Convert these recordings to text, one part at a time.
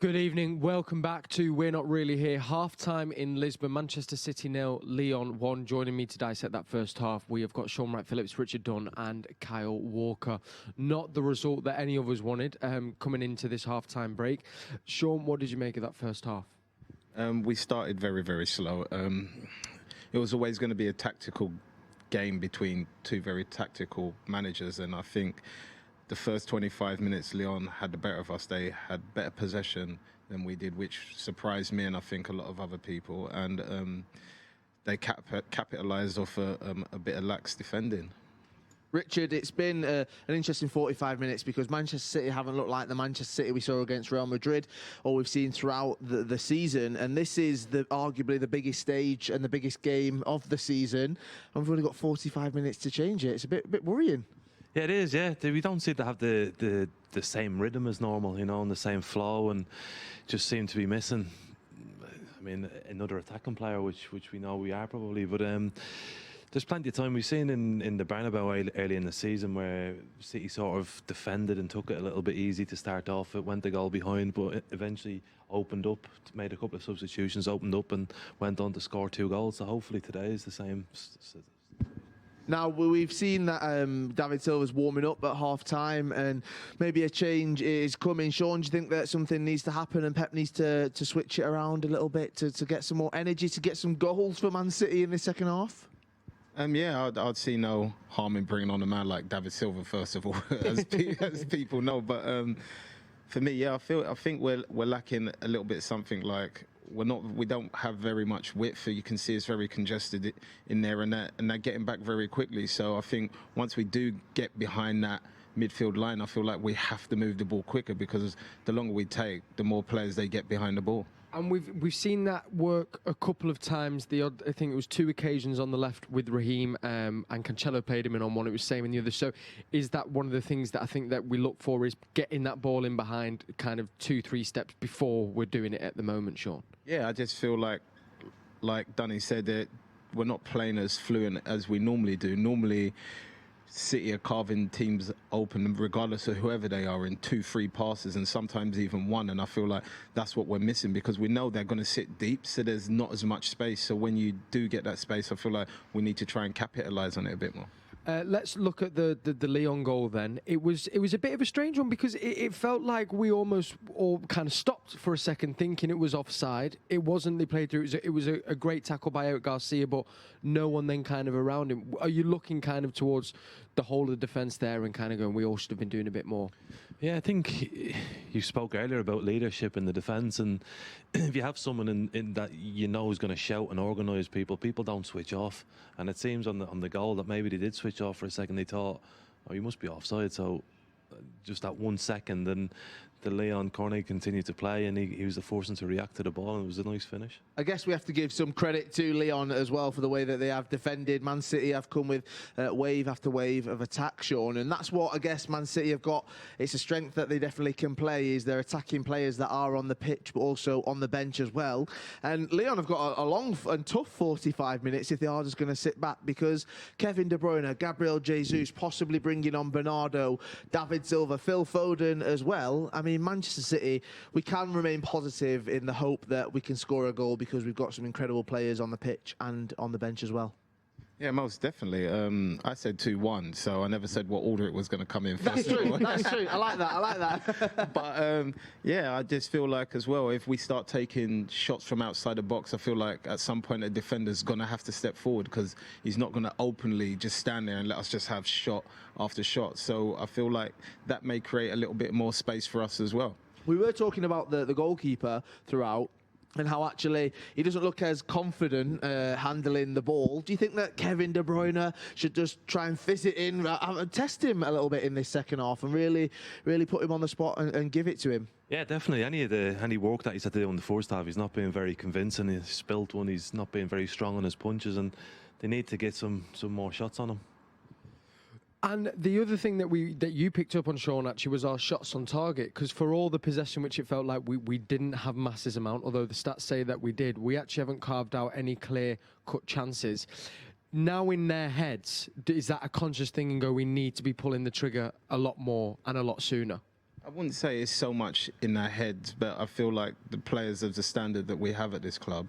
Good evening. Welcome back to We're Not Really Here. Half-time in Lisbon, Manchester City 0, Lyon 1. Joining me to dissect that first half, we have got Shaun Wright-Phillips, Richard Dunne and Kyle Walker. Not the result that any of us wanted coming into this half-time break. Shaun, what did you make of that first half? We started very, very slow. It was always going to be a tactical game between two very tactical managers, and I think the first 25 minutes, Lyon had the better of us. They had better possession than we did, which surprised me and I think a lot of other people. And they capitalised off a bit of lax defending. Richard, it's been an interesting 45 minutes because Manchester City haven't looked like the Manchester City we saw against Real Madrid or we've seen throughout the season. And this is arguably the biggest stage and the biggest game of the season. And we've only got 45 minutes to change it. It's a bit worrying. Yeah, it is, yeah. We don't seem to have the same rhythm as normal, you know, and the same flow, and just seem to be missing, I mean, another attacking player, which we know we are probably, but there's plenty of time. We've seen in the Bernabeu early in the season where City sort of defended and took it a little bit easy to start off. It went a goal behind, but it eventually opened up, made a couple of substitutions, opened up and went on to score 2 goals. So hopefully today is the same. Now, we've seen that David Silva's warming up at half-time and maybe a change is coming. Shaun, do you think that something needs to happen and Pep needs to switch it around a little bit to get some more energy, to get some goals for Man City in the second half? Yeah, I'd see no harm in bringing on a man like David Silva, first of all, as people know. But for me, yeah, I think we're lacking a little bit something like we don't have very much width. You can see it's very congested in there, and they're getting back very quickly. So I think once we do get behind that midfield line, I feel like we have to move the ball quicker because the longer we take, the more players they get behind the ball. And we've seen that work a couple of times. I think it was 2 occasions on the left with Raheem, and Cancelo played him in on one. It was same in the other. So is that one of the things that I think that we look for, is getting that ball in behind kind of 2-3 steps before we're doing it at the moment, Shaun? Yeah, I just feel like Dunne said, that we're not playing as fluent as we normally do. Normally, City are carving teams open regardless of whoever they are in 2-3 passes and sometimes even 1, and I feel like that's what we're missing because we know they're going to sit deep, so there's not as much space. So when you do get that space, I feel like we need to try and capitalise on it a bit more. Let's look at the Lyon goal then. It was a bit of a strange one because it felt like we almost all kind of stopped for a second thinking it was offside. It wasn't. They played through. It was a great tackle by Eric Garcia, but no one then kind of around him. Are you looking kind of towards the whole of the defence there and kind of going, we all should have been doing a bit more? Yeah, I think you spoke earlier about leadership in the defence, and if you have someone in that you know is going to shout and organise people don't switch off. And it seems on the goal that maybe they did switch off for a second. They thought, oh, you must be offside. So just that 1 second, and the Lyon corner continued to play, and he was the forcing to react to the ball, and it was a nice finish. I guess we have to give some credit to Lyon as well for the way that they have defended. Man City have come with wave after wave of attack, Shaun, and that's what I guess Man City have got. It's a strength that they definitely can play, is their attacking players that are on the pitch but also on the bench as well. And Lyon have got a long and tough 45 minutes if they are just going to sit back, because Kevin De Bruyne, Gabriel Jesus, possibly bringing on Bernardo, David Silva, Phil Foden as well. I mean, Manchester City, we can remain positive in the hope that we can score a goal because we've got some incredible players on the pitch and on the bench as well. Yeah, most definitely. I said 2-1, so I never said what order it was going to come in first. That's true. That's true. I like that. But yeah, I just feel like as well, if we start taking shots from outside the box, I feel like at some point a defender's going to have to step forward because he's not going to openly just stand there and let us just have shot after shot. So I feel like that may create a little bit more space for us as well. We were talking about the goalkeeper throughout, and how actually he doesn't look as confident handling the ball. Do you think that Kevin De Bruyne should just try and fizz it in, test him a little bit in this second half and really put him on the spot and give it to him? Yeah, definitely. Any work that he's had to do in the first half, he's not being very convincing. He's spilt one, he's not being very strong on his punches, and they need to get some more shots on him. And the other thing that you picked up on, Shaun, actually was our shots on target, because for all the possession, which it felt like we didn't have masses amount, although the stats say that we did, we actually haven't carved out any clear-cut chances. Now in their heads, is that a conscious thing and go, we need to be pulling the trigger a lot more and a lot sooner? I wouldn't say it's so much in their heads, but I feel like the players of the standard that we have at this club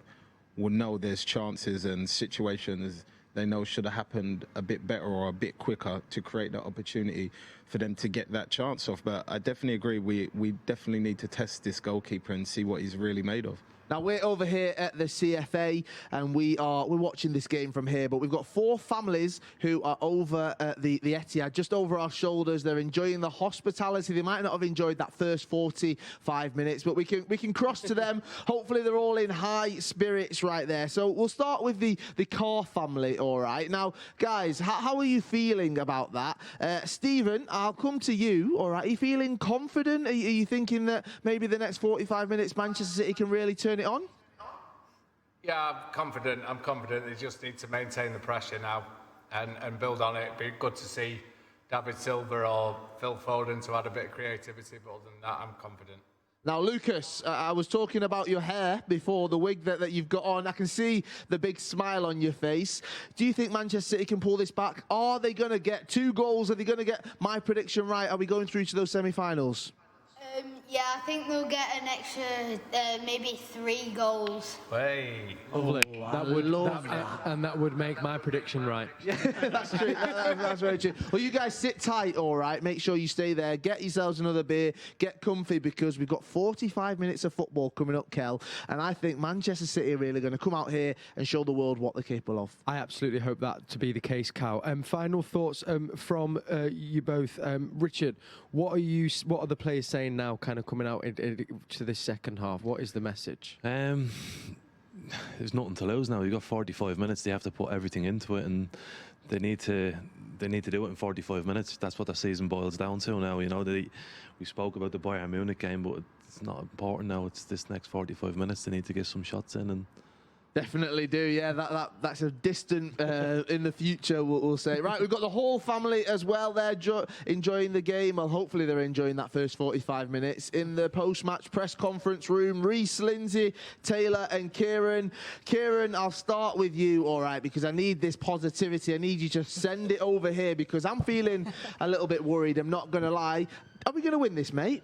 will know there's chances and situations they know should have happened a bit better or a bit quicker to create that opportunity for them to get that chance off. But I definitely agree, we definitely need to test this goalkeeper and see what he's really made of. Now, we're over here at the CFA, and we're watching this game from here, but we've got 4 families who are over at the Etihad, just over our shoulders. They're enjoying the hospitality. They might not have enjoyed that first 45 minutes, but we can cross to them. Hopefully, they're all in high spirits right there. So we'll start with the Carr family, all right? Now, guys, how are you feeling about that? Stephen, I'll come to you, all right? Are you feeling confident? Are you thinking that maybe the next 45 minutes Manchester City can really turn it on? Yeah, I'm confident. They just need to maintain the pressure now and build on it. It'd be good to see David Silva or Phil Foden to add a bit of creativity, but other than that, I'm confident. Now, Lucas, I was talking about your hair before, the wig that you've got on. I can see the big smile on your face. Do you think Manchester City can pull this back? Are they going to get 2 goals? Are they going to get my prediction right? Are we going through to those semi-finals? Yeah, I think they'll get an extra, maybe 3 goals. Hey. Lovely. That that would make my prediction right. Yeah, that's true. That's very true. Well, you guys sit tight, all right? Make sure you stay there. Get yourselves another beer. Get comfy, because we've got 45 minutes of football coming up, Kel. And I think Manchester City are really going to come out here and show the world what they're capable of. I absolutely hope that to be the case, Cal. Final thoughts from you both. Richard, what are the players saying now, kind of coming out to this second half? What is the message? There's nothing to lose now. You've got 45 minutes. They have to put everything into it, and they need to do it in 45 minutes. That's what the season boils down to now. You know, we spoke about the Bayern Munich game, but it's not important now. It's this next 45 minutes. They need to get some shots in, and definitely do, yeah. That's a distant in the future, we'll say. Right, we've got the whole family as well there enjoying the game. Well, hopefully they're enjoying that first 45 minutes. In the post-match press conference room, Reece, Lindsay, Taylor and Kieran. Kieran, I'll start with you, all right, because I need this positivity. I need you to send it over here, because I'm feeling a little bit worried, I'm not going to lie. Are we going to win this, mate?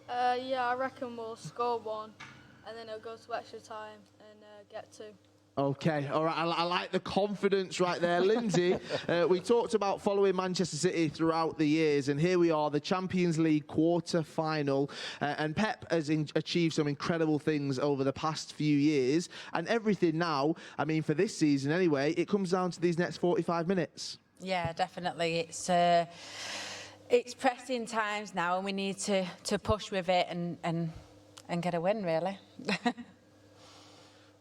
Yeah, I reckon we'll score 1, and then it'll go to extra time and get 2. Okay, all right, I like the confidence right there. Lindsay, we talked about following Manchester City throughout the years, and here we are, the Champions League quarter-final, and Pep has achieved some incredible things over the past few years, and everything now, I mean, for this season anyway, it comes down to these next 45 minutes. Yeah, definitely. It's pressing times now, and we need to push with it and get a win, really.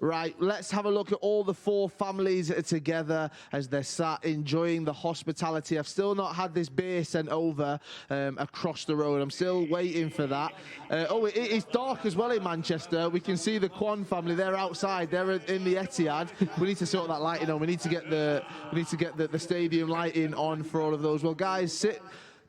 Right, let's have a look at all the 4 families together as they're sat enjoying the hospitality. I've still not had this beer sent over across the road. I'm still waiting for that. It's dark as well in Manchester. We can see the Kwan family. They're outside. They're in the Etihad. We need to sort that lighting on. We need to get the stadium lighting on for all of those. Well, guys, sit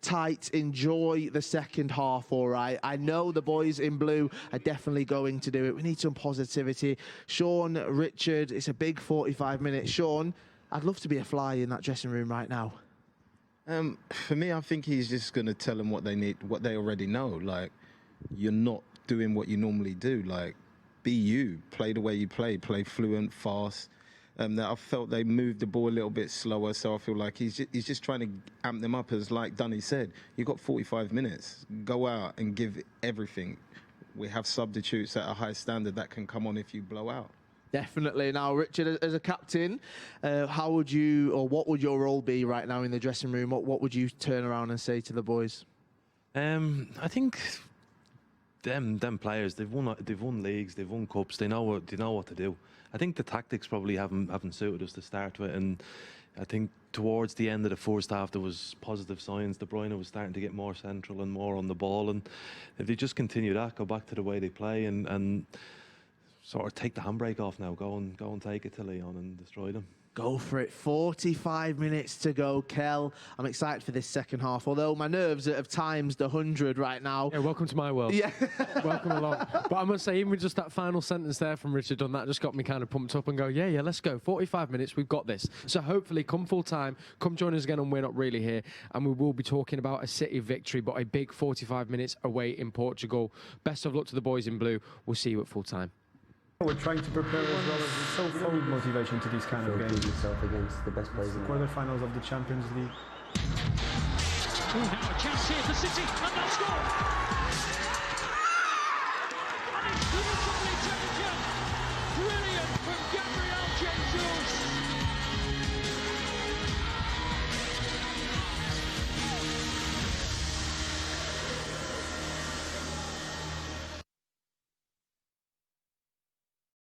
tight, enjoy the second half, all right? I know the boys in blue are definitely going to do it. We need some positivity. Shaun, Richard, it's a big 45 minutes. Shaun, I'd love to be a fly in that dressing room right now. For me, I think he's just going to tell them what they need, what they already know. Like, you're not doing what you normally do. Like, be you. Play the way you play fluent, fast. That I felt they moved the ball a little bit slower, so I feel like he's just trying to amp them up. As like Dunne said, you've got 45 minutes. Go out and give everything. We have substitutes at a high standard that can come on if you blow out. Definitely. Now, Richard, as a captain, how would you, or what would your role be right now in the dressing room? What would you turn around and say to the boys? I think them players, they've won leagues, they've won cups, they know what to do. I think the tactics probably haven't suited us to start with, and I think towards the end of the first half there was positive signs. De Bruyne was starting to get more central and more on the ball, and if they just continue that, go back to the way they play, and sort of take the handbrake off now, go and take it to Lyon and destroy them. go for it. 45 minutes to go, Kel. I'm excited for this second half, although my nerves have times 100 right now. Yeah, welcome to my world. Yeah. Welcome along. But I must say, even just that final sentence there from Richard Dunne, that just got me kind of pumped up and go, yeah, let's go. 45 minutes, we've got this. So hopefully, come full time, come join us again on We're Not Really Here, and we will be talking about a City victory, but a big 45 minutes away in Portugal. Best of luck to the boys in blue. We'll see you at full time. We're trying to prepare as well as so full motivation to these kind of games. Yourself against the best players in the world. Quarterfinals of the Champions League. Now a chance here for City, and they'll score!